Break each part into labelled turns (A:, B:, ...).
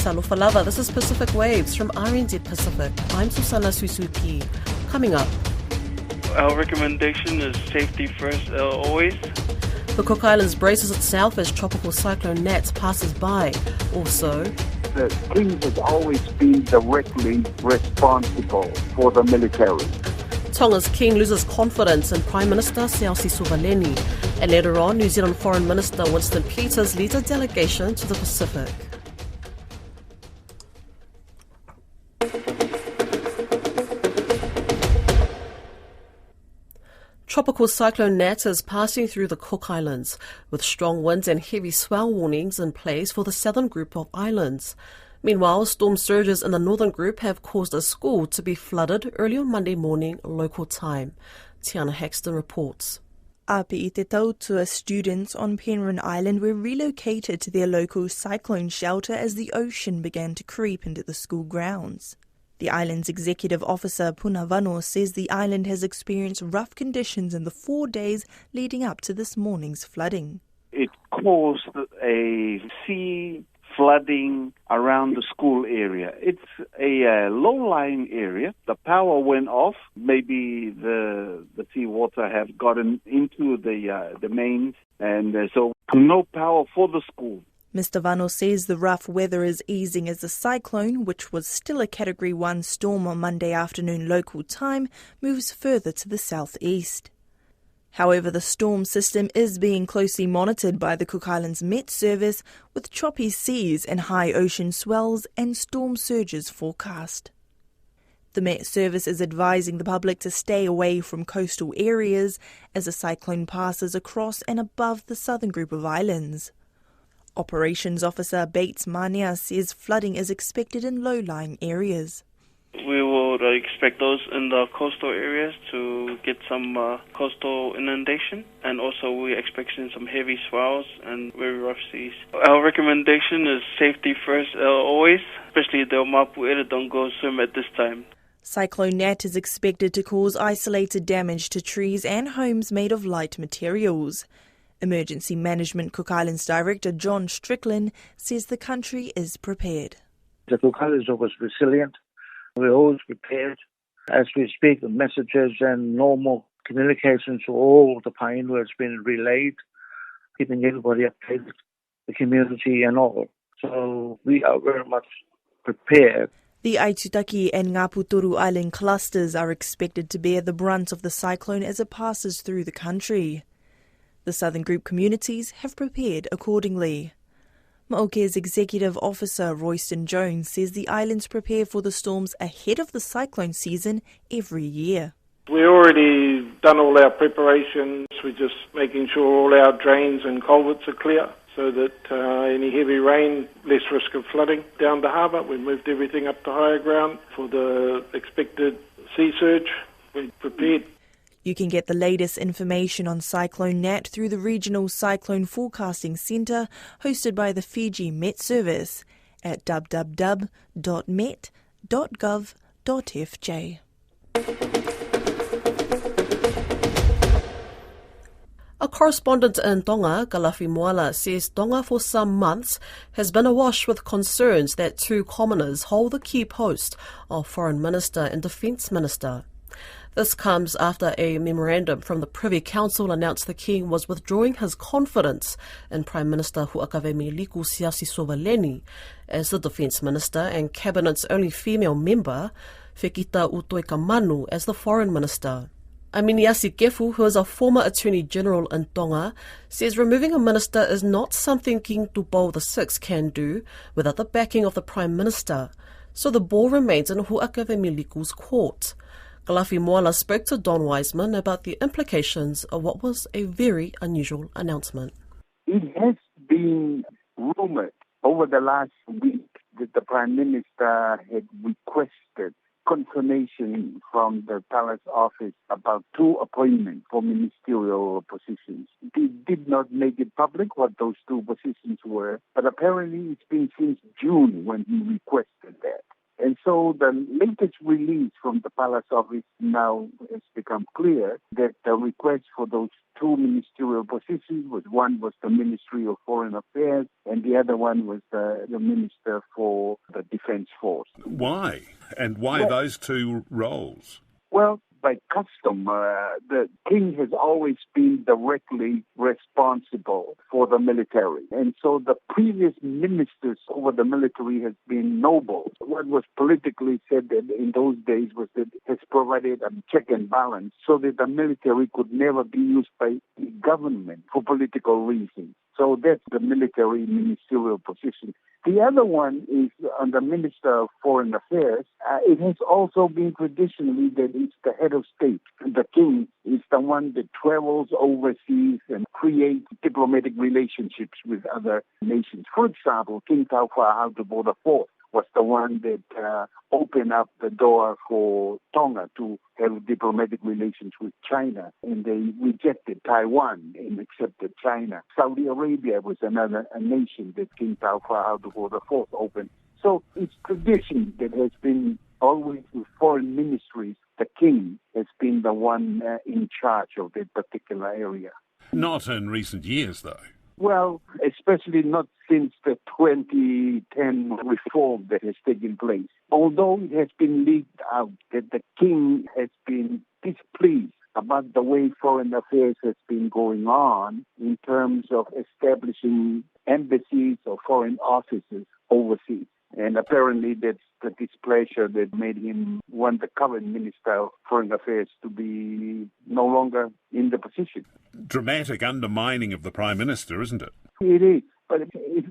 A: Talofa lava, this is Pacific Waves from RNZ Pacific. I'm Susana Susuki. Coming up.
B: Our recommendation is safety first, always.
A: The Cook Islands braces itself as tropical cyclone Nat passes by. Also,
C: the king has always been directly responsible for the military.
A: Tonga's king loses confidence in Prime Minister Siausi Suvaleni. And later on, New Zealand Foreign Minister Winston Peters leads a delegation to the Pacific. Tropical cyclone Nat is passing through the Cook Islands, with strong winds and heavy swell warnings in place for the southern group of islands. Meanwhile, storm surges in the northern group have caused a school to be flooded early on Monday morning local time. Tiana Hexton reports.
D: Api i te tautua students on Penrhyn Island were relocated to their local cyclone shelter as the ocean began to creep into the school grounds. The island's executive officer, Punavano, says the island has experienced rough conditions in the 4 days leading up to this morning's flooding.
C: It caused a sea flooding around the school area. It's a low-lying area. The power went off. Maybe the seawater have gotten into the mains, and so no power for the school.
D: Mr. Vano says the rough weather is easing as the cyclone, which was still a Category 1 storm on Monday afternoon local time, moves further to the southeast. However, the storm system is being closely monitored by the Cook Islands Met Service, with choppy seas and high ocean swells and storm surges forecast. The Met Service is advising the public to stay away from coastal areas as the cyclone passes across and above the southern group of islands. Operations Officer Bates Mania says flooding is expected in low-lying areas.
B: We would expect those in the coastal areas to get some coastal inundation, and also we're expecting some heavy swells and very rough seas. Our recommendation is safety first, always, especially the Mapu don't go swim at this time.
D: Cyclone Nat is expected to cause isolated damage to trees and homes made of light materials. Emergency Management Cook Islands Director John Strickland says the country is prepared.
E: The Cook Islands was resilient. We're always prepared. As we speak, the messages and normal communication to all the pioneers has been relayed, keeping everybody updated, the community and all. So we are very much prepared.
D: The Aitutaki and Ngāputoru Island clusters are expected to bear the brunt of the cyclone as it passes through the country. The southern group communities have prepared accordingly. Maoke's executive officer Royston Jones says the islands prepare for the storms ahead of the cyclone season every year.
F: We've already done all our preparations. We're just making sure all our drains and culverts are clear so that any heavy rain, less risk of flooding down the harbour. We've moved everything up to higher ground for the expected sea surge. We're prepared.
D: You can get the latest information on Cyclone Nat through the Regional Cyclone Forecasting Centre, hosted by the Fiji Met Service at www.met.gov.fj.
A: A correspondent in Tonga, Kalafi Moala, says Tonga for some months has been awash with concerns that two commoners hold the key post of Foreign Minister and Defence Minister. This comes after a memorandum from the Privy Council announced the King was withdrawing his confidence in Prime Minister Huakavemiliku Siausi Suvaleni as the Defence Minister and Cabinet's only female member, Fekita Utoikamanu, as the Foreign Minister. Aminiasi Gefu, who is a former Attorney General in Tonga, says removing a minister is not something King Tupou VI can do without the backing of the Prime Minister, so the ball remains in Huakavemiliku's court. Kalafi Moala spoke to Don Wiseman about the implications of what was a very unusual announcement.
C: It has been rumoured over the last week that the Prime Minister had requested confirmation from the Palace Office about two appointments for ministerial positions. He did not make it public what those two positions were, but apparently it's been since June when he requested that. And so the latest release from the Palace Office now has become clear that the request for those two ministerial positions one was the Ministry of Foreign Affairs and the other one was the Minister for the Defence Force.
G: Why? And why those two roles?
C: Well, by custom, the king has always been directly responsible for the military. And so the previous ministers over the military has been nobles. What was politically said in those days was that it has provided a check and balance so that the military could never be used by the government for political reasons. So that's the military ministerial position. The other one is on the Minister of Foreign Affairs. It has also been traditionally that it's the head of state. The king is the one that travels overseas and creates diplomatic relationships with other nations. For example, King Taufa'ahautubo IV was the one that opened up the door for Tonga to have diplomatic relations with China, and they rejected Taiwan and accepted China. Saudi Arabia was another nation that King Taufa'ahautubo IV opened. So it's tradition that has been always with foreign ministries. The king has been the one in charge of that particular area.
G: Not in recent years, though.
C: Well, especially not since the 2010 reform that has taken place. Although it has been leaked out that the king has been displeased about the way foreign affairs has been going on in terms of establishing embassies or foreign offices overseas. And apparently that's the displeasure that made him want the current Minister of Foreign Affairs to be no longer in the position.
G: Dramatic undermining of the Prime Minister, isn't it?
C: It is. But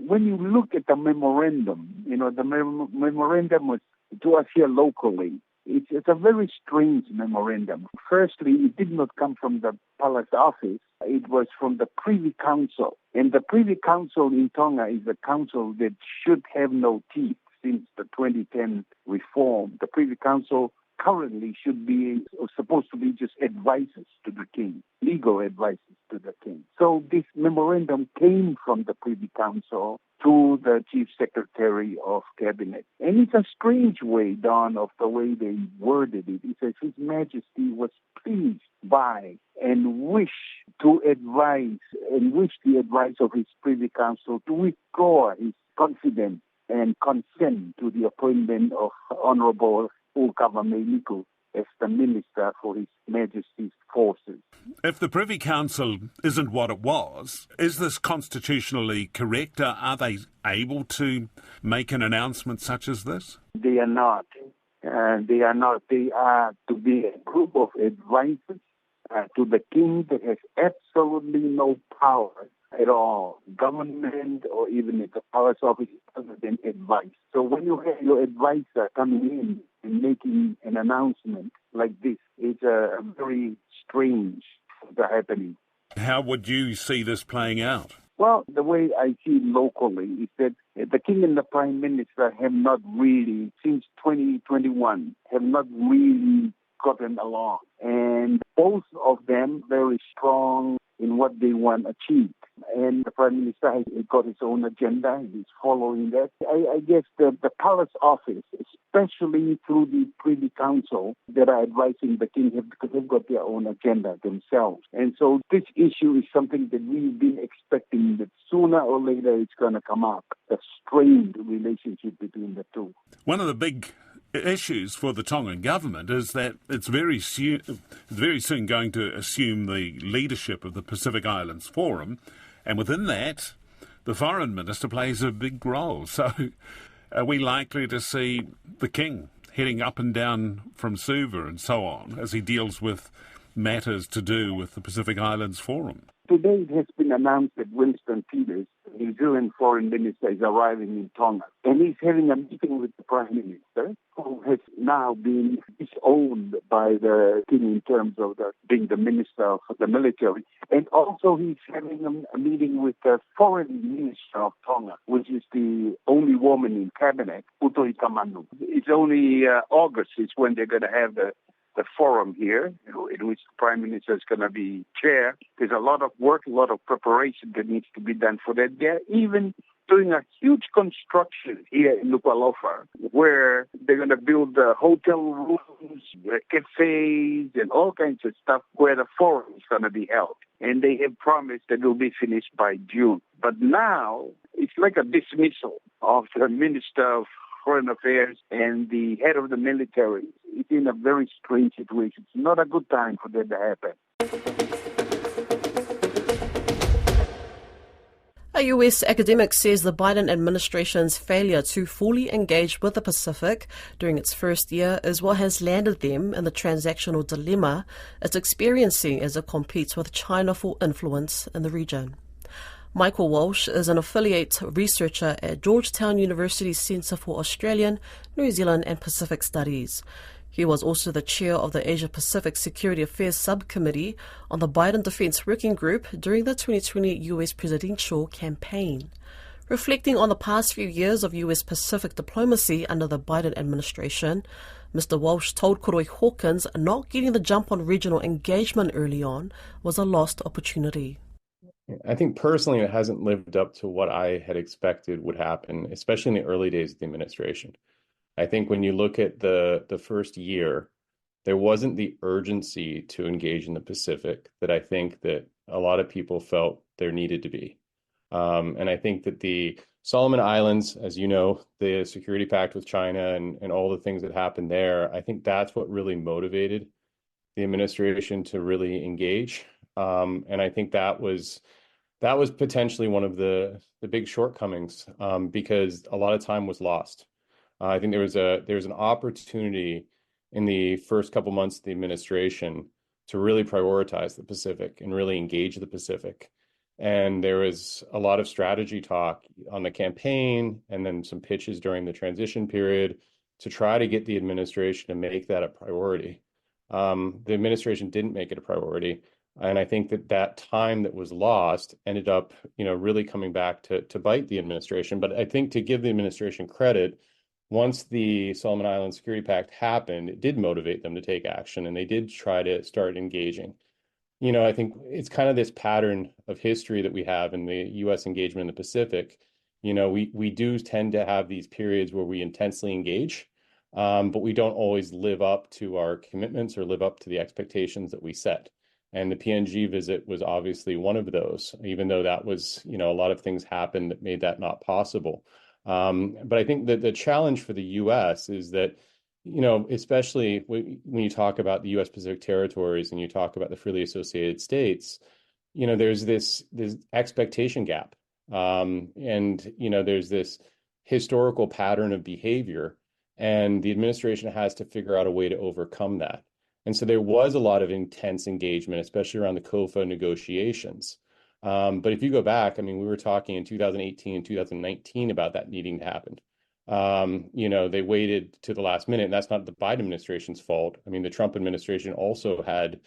C: when you look at the memorandum, the memorandum was to us here locally. It's a very strange memorandum. Firstly, it did not come from the Palace Office. It was from the Privy Council. And the Privy Council in Tonga is a council that should have no teeth since the 2010 reform. The Privy Council currently should be, or supposed to be, just advisors to the king, legal advisors to the king. So this memorandum came from the Privy Council to the Chief Secretary of Cabinet. And it's a strange way, Don, of the way they worded it. It says His Majesty was pleased by and wish to advise and wish the advice of his Privy Council to withdraw his confidence and consent to the appointment of Honorable Ukavameliku as the Minister for His Majesty's Forces.
G: If the Privy Council isn't what it was, is this constitutionally correct? Are they able to make an announcement such as this?
C: They are not. They are not. They are to be a group of advisors to the king that has absolutely no power at all, government or even at the Palace Office, other than advice. So when you have your advisor coming in and making an announcement like this, it's a very strange happening.
G: How would you see this playing out?
C: Well, the way I see it locally is that the king and the prime minister have not really, since 2021, have not really gotten along. And both of them very strong in what they want achieved. And the Prime Minister has got his own agenda. He's following that. I guess the Palace Office, especially through the Privy Council that are advising the king, because they've got their own agenda themselves. And so this issue is something that we've been expecting that sooner or later it's going to come up, a strained relationship between the two.
G: One of the big issues for the Tongan government is that it's very soon going to assume the leadership of the Pacific Islands Forum, and within that, the foreign minister plays a big role. So are we likely to see the king heading up and down from Suva and so on as he deals with matters to do with the Pacific Islands Forum?
C: Today it has been announced that Winston Peters, the New Zealand foreign minister, is arriving in Tonga. And he's having a meeting with the Prime Minister, who has now been disowned by the king in terms of being the minister of the military. And also he's having a meeting with the foreign minister of Tonga, which is the only woman in cabinet, Utoi Tamanu. It's only August is when they're going to have the forum here, in which the Prime Minister is going to be chair. There's a lot of work, a lot of preparation that needs to be done for that. They're even doing a huge construction here in Nuku'alofa, where they're going to build hotel rooms, cafes, and all kinds of stuff where the forum is going to be held. And they have promised that it will be finished by June. But now it's like a dismissal of the Minister of Foreign Affairs and the head of the military. It's in a very strange situation. It's not a good time for that to happen.
A: A US academic says the Biden administration's failure to fully engage with the Pacific during its first year is what has landed them in the transactional dilemma it's experiencing as it competes with China for influence in the region. Michael Walsh is an affiliate researcher at Georgetown University's Centre for Australian, New Zealand and Pacific Studies. He was also the chair of the Asia-Pacific Security Affairs Subcommittee on the Biden Defense Working Group during the 2020 US presidential campaign. Reflecting on the past few years of US-Pacific diplomacy under the Biden administration, Mr. Walsh told Koroi Hawkins not getting the jump on regional engagement early on was a lost opportunity.
H: I think personally it hasn't lived up to what I had expected would happen, especially in the early days of the administration. I think when you look at the first year, there wasn't the urgency to engage in the Pacific that I think that a lot of people felt there needed to be. And I think that the Solomon Islands, as you know, the security pact with China and all the things that happened there, I think that's what really motivated the administration to really engage. And I think that was potentially one of the big shortcomings because a lot of time was lost. I think there was an opportunity in the first couple months of the administration to really prioritize the Pacific and really engage the Pacific. And there was a lot of strategy talk on the campaign and then some pitches during the transition period to try to get the administration to make that a priority. The administration didn't make it a priority. And I think that time that was lost ended up, really coming back to bite the administration. But I think to give the administration credit, once the Solomon Islands Security Pact happened, it did motivate them to take action, and they did try to start engaging. I think it's kind of this pattern of history that we have in the U.S. engagement in the Pacific. We do tend to have these periods where we intensely engage, but we don't always live up to our commitments or live up to the expectations that we set. And the PNG visit was obviously one of those, even though that was, a lot of things happened that made that not possible. But I think that the challenge for the U.S. is that, especially when you talk about the U.S. Pacific territories and you talk about the freely associated states, there's this expectation gap. There's this historical pattern of behavior, and the administration has to figure out a way to overcome that. And so there was a lot of intense engagement, especially around the COFA negotiations. But if you go back, we were talking in 2018 and 2019 about that needing to happen. They waited to the last minute, and that's not the Biden administration's fault. The Trump administration also had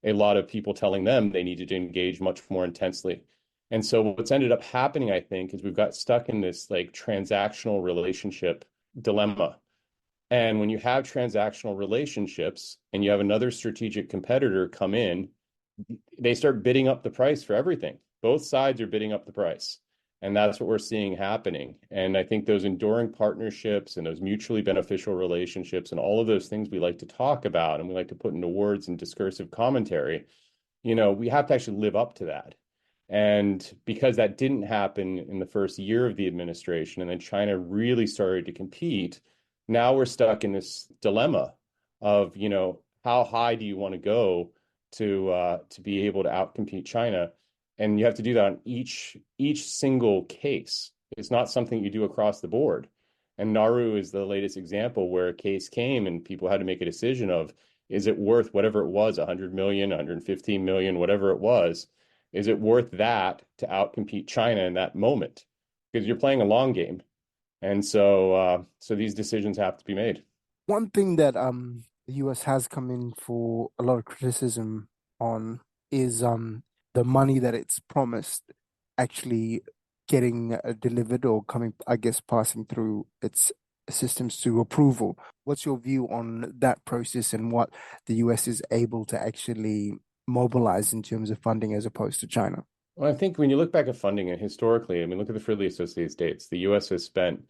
H: a lot of people telling them they needed to engage much more intensely. And so what's ended up happening, I think, is we've got stuck in this transactional relationship dilemma. And when you have transactional relationships and you have another strategic competitor come in, they start bidding up the price for everything. Both sides are bidding up the price. And that's what we're seeing happening. And I think those enduring partnerships and those mutually beneficial relationships and all of those things we like to talk about and we like to put into words and discursive commentary, we have to actually live up to that. And because that didn't happen in the first year of the administration, and then China really started to compete, now we're stuck in this dilemma of, how high do you want to go to be able to outcompete China? And you have to do that on each single case. It's not something you do across the board. And Nauru is the latest example where a case came and people had to make a decision of, is it worth whatever it was, 100 million, 115 million, whatever it was, is it worth that to outcompete China in that moment? Because you're playing a long game. And so these decisions have to be made.
I: One thing that the US has come in for a lot of criticism on is the money that it's promised actually getting delivered or coming, passing through its systems to approval. What's your view on that process and what the US is able to actually mobilize in terms of funding as opposed to China?
H: Well, I think when you look back at funding and historically, I mean, look at the freely associated states. The U.S. has spent,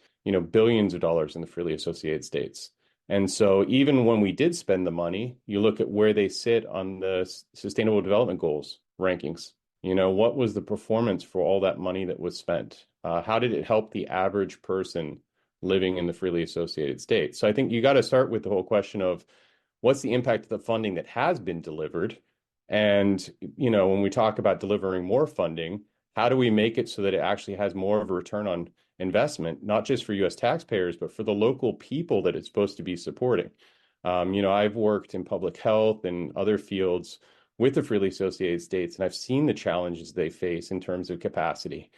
H: billions of dollars in the freely associated states. And so even when we did spend the money, you look at where they sit on the Sustainable Development Goals rankings. What was the performance for all that money that was spent? How did it help the average person living in the freely associated states? So I think you got to start with the whole question of what's the impact of the funding that has been delivered? And, when we talk about delivering more funding, how do we make it so that it actually has more of a return on investment, not just for U.S. taxpayers, but for the local people that it's supposed to be supporting? I've worked in public health and other fields with the freely associated states, and I've seen the challenges they face in terms of capacity.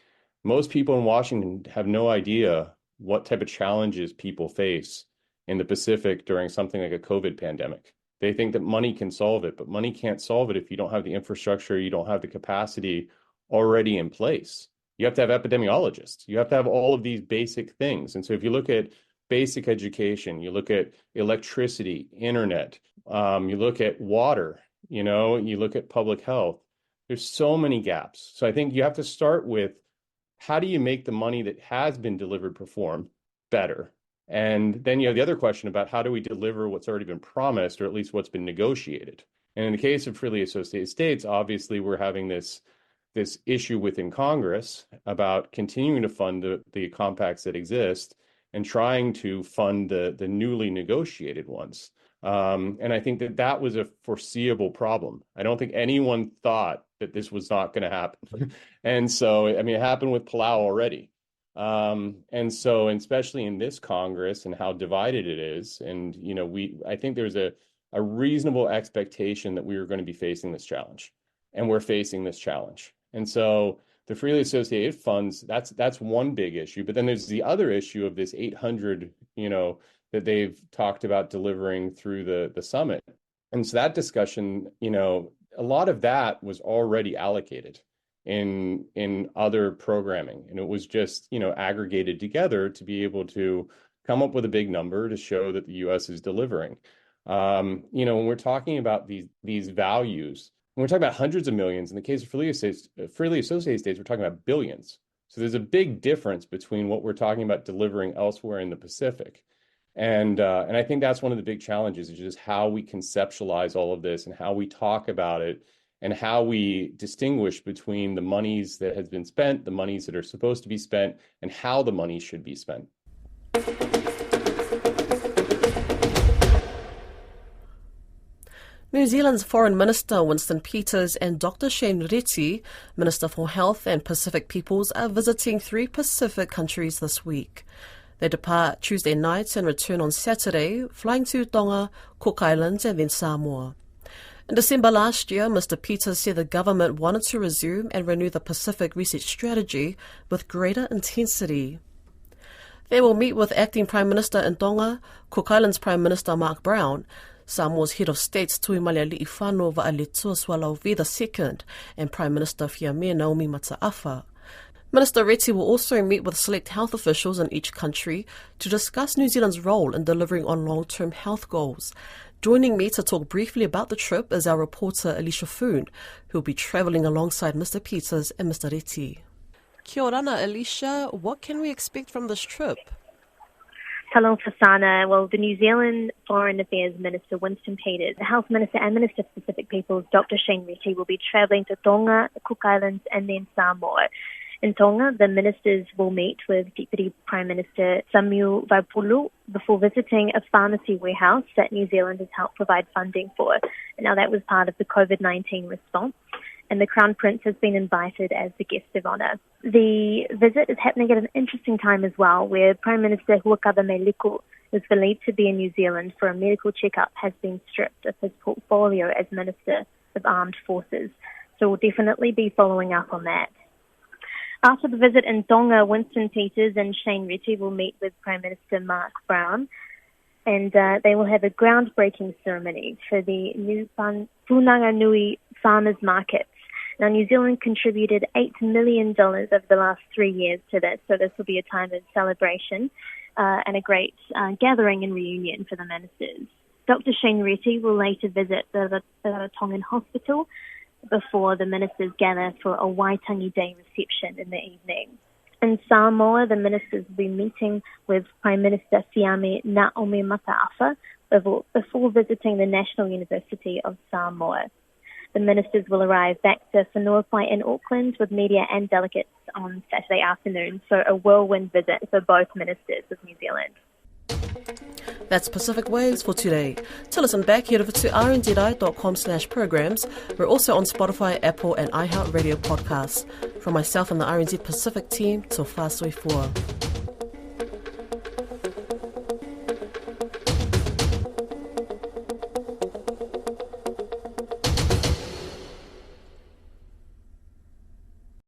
H: Most people in Washington have no idea what type of challenges people face in the Pacific during something like a COVID pandemic. They think that money can solve it, but money can't solve it if you don't have the infrastructure, you don't have the capacity already in place. You have to have epidemiologists. You have to have all of these basic things. And so if you look at basic education, you look at electricity, internet, you look at water, you look at public health, there's so many gaps. So I think you have to start with how do you make the money that has been delivered perform better? And then you have the other question about how do we deliver what's already been promised, or at least what's been negotiated. And in the case of freely associated states, obviously we're having this issue within Congress about continuing to fund the compacts that exist and trying to fund the newly negotiated ones. And I think that was a foreseeable problem. I don't think anyone thought that this was not going to happen. And so, I mean, it happened with Palau already. And so, especially in this Congress and how divided it is, and, I think there's a reasonable expectation that we were going to be facing this challenge, and we're facing this challenge. And so the freely associated funds, that's one big issue. But then there's the other issue of this 800, that they've talked about delivering through the summit. And so that discussion, a lot of that was already allocated in other programming, and it was just aggregated together to be able to come up with a big number to show that the U.S. is delivering. When we're talking about these values, when we're talking about hundreds of millions, in the case of freely associated states, we're talking about billions. So there's a big difference between what we're talking about delivering elsewhere in the Pacific. And I think that's one of the big challenges, is just how we conceptualize all of this and how we talk about it, and how we distinguish between the monies that has been spent, the monies that are supposed to be spent, and how the money should be spent.
A: New Zealand's Foreign Minister Winston Peters and Dr. Shane Reti, Minister for Health and Pacific Peoples, are visiting 3 Pacific countries this week. They depart Tuesday night and return on Saturday, flying to Tonga, Cook Islands and then Samoa. In December last year, Mr. Peters said the government wanted to resume and renew the Pacific Research Strategy with greater intensity. They will meet with Acting Prime Minister in Tonga, Cook Islands Prime Minister Mark Brown, Samoa's Head of State Tuimaliali'i Whānau Va'aletoa Swell II, and Prime Minister Fiamea Naomi Mataafa. Minister Reti will also meet with select health officials in each country to discuss New Zealand's role in delivering on long-term health goals. Joining me to talk briefly about the trip is our reporter Alicia Foon, who will be travelling alongside Mr. Peters and Mr. Reti. Kia orana, Alicia. What can we expect from this trip?
J: Hello, Fasana. Well, the New Zealand Foreign Affairs Minister Winston Peters, the Health Minister and Minister for Pacific Peoples Dr. Shane Reti will be travelling to Tonga, the Cook Islands and then Samoa. In Tonga, the ministers will meet with Deputy Prime Minister Samuel Vaipulu before visiting a pharmacy warehouse that New Zealand has helped provide funding for. Now, that was part of the COVID-19 response, and the Crown Prince has been invited as the guest of honour. The visit is happening at an interesting time as well, where Prime Minister Huakava Meliku, who's believed to be in New Zealand for a medical checkup, has been stripped of his portfolio as Minister of Armed Forces. So we'll definitely be following up on that. After the visit in Tonga, Winston Peters and Shane Reti will meet with Prime Minister Mark Brown, and they will have a groundbreaking ceremony for the new Punanganui Farmers Markets. Now, New Zealand contributed $8 million over the last 3 years to this, so this will be a time of celebration and a great gathering and reunion for the ministers. Dr. Shane Reti will later visit the Tongan Hospital, before the ministers gather for a Waitangi Day reception in the evening. In Samoa, the ministers will be meeting with Prime Minister Fiame Naomi Mataafa before visiting the National University of Samoa. The ministers will arrive back to Whenuapai in Auckland with media and delegates on Saturday afternoon for a whirlwind visit for both ministers of New Zealand.
A: That's Pacific Waves for today. To listen back, head over to rnzi.com/programs. We're also on Spotify, Apple and iHeartRadio podcasts. From myself and the RNZ Pacific team, till Fasui 4.